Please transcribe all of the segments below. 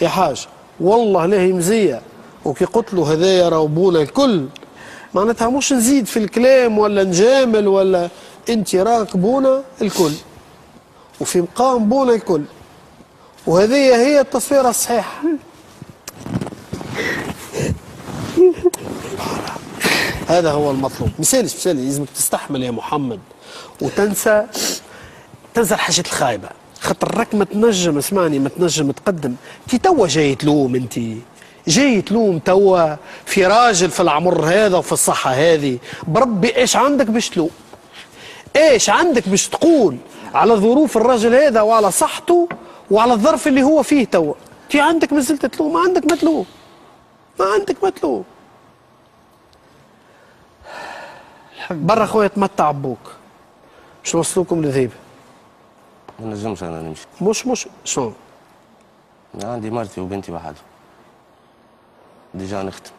يا حاج والله لا هي مزيه، وكي قلت له هذايا راهو بونا الكل، معناتها مش نزيد في الكلام ولا نجامل ولا، انت راك بونا الكل وفي مقام بونا الكل، وهذه هي التصويره الصحيحه. هذا هو المطلوب. مثالي لازمك تستحمل يا محمد وتنسى الحاجات الخايبه، خاطر راك ما تنجم، اسمعني، ما تنجم تقدم. انت توا جاي تلوم، انت جاي تلوم توا في راجل في العمر هذا وفي الصحه هذه، بربي ايش عندك باش تلوم؟ ايش عندك باش تقول على ظروف الراجل هذا وعلى صحته وعلى الظرف اللي هو فيه توا؟ انت عندك ما زلت تلوم؟ ما عندك ما تلوم، ما عندك ما تلوم. برا خويا تمتع بوك، باش نوصلوكم لذيبه. ما نجمش انا نمشي. مش شنو؟ عندي مرتي وبنتي وحدهم. ديجا نختم.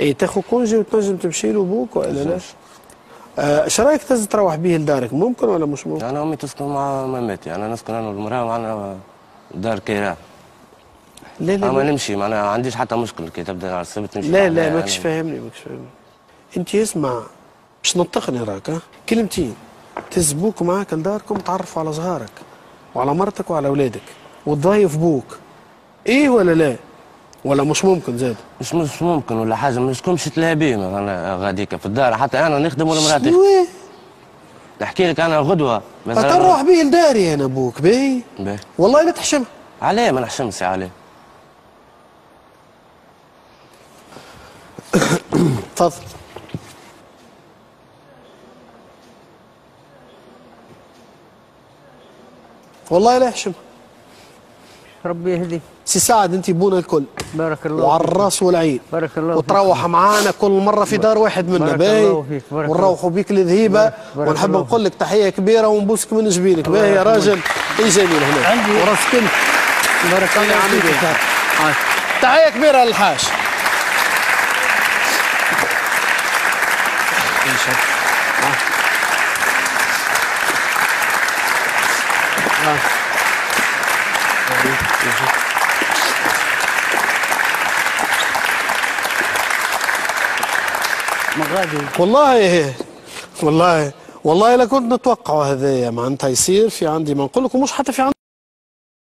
اي تاخذ كونجي وتنجم تمشي له بوك ولا لا؟ ايش رايك تنزل تروح بيه لدارك؟ ممكن ولا مش ممكن؟ انا امي تسكن مع مامتي، انا نسكن انا والمراه معنا دار كيران. لا ما نمشي، ما انا عنديش حتى مشكل كي تبدا على السبت نمشي. لا ماكش فاهمني. انت اسمع باش ننطقني راك كلمتين، تهز بوك معاك لداركم، تعرفوا على صغارك وعلى مرتك وعلى اولادك وتضايف بوك. ايه ولا لا؟ ولا مش ممكن زاد؟ مش ممكن ولا حاجه، ما نشكمش تلاهي انا غاديك في الدار، حتى انا نخدم ولا مراتي شنو؟ نحكي لك انا غدوه مثلا نروح بيه لداري انا بوك. باهي والله لا تحشمها. عليه ما نحشمش عليه. تفضل. والله لا يحشمها. ربي يهديك. سي سعد انت بونا الكل. بارك الله وعلى الراس والعين. بارك الله وتروح معانا كل مره في دار واحد منا. باهي ونروحوا بيك لذهيبه، ونحب نقول لك تحيه كبيره ونبوسك من جبينك. باهي يا راجل. اي جميل هنا عندي وراسك انت. بارك الله فيك. تحيه كبيره للحاج. مغادي والله لا كنت نتوقعوا هذايا معناتها يصير في عندي، ما نقول لكم مش حتى في عندي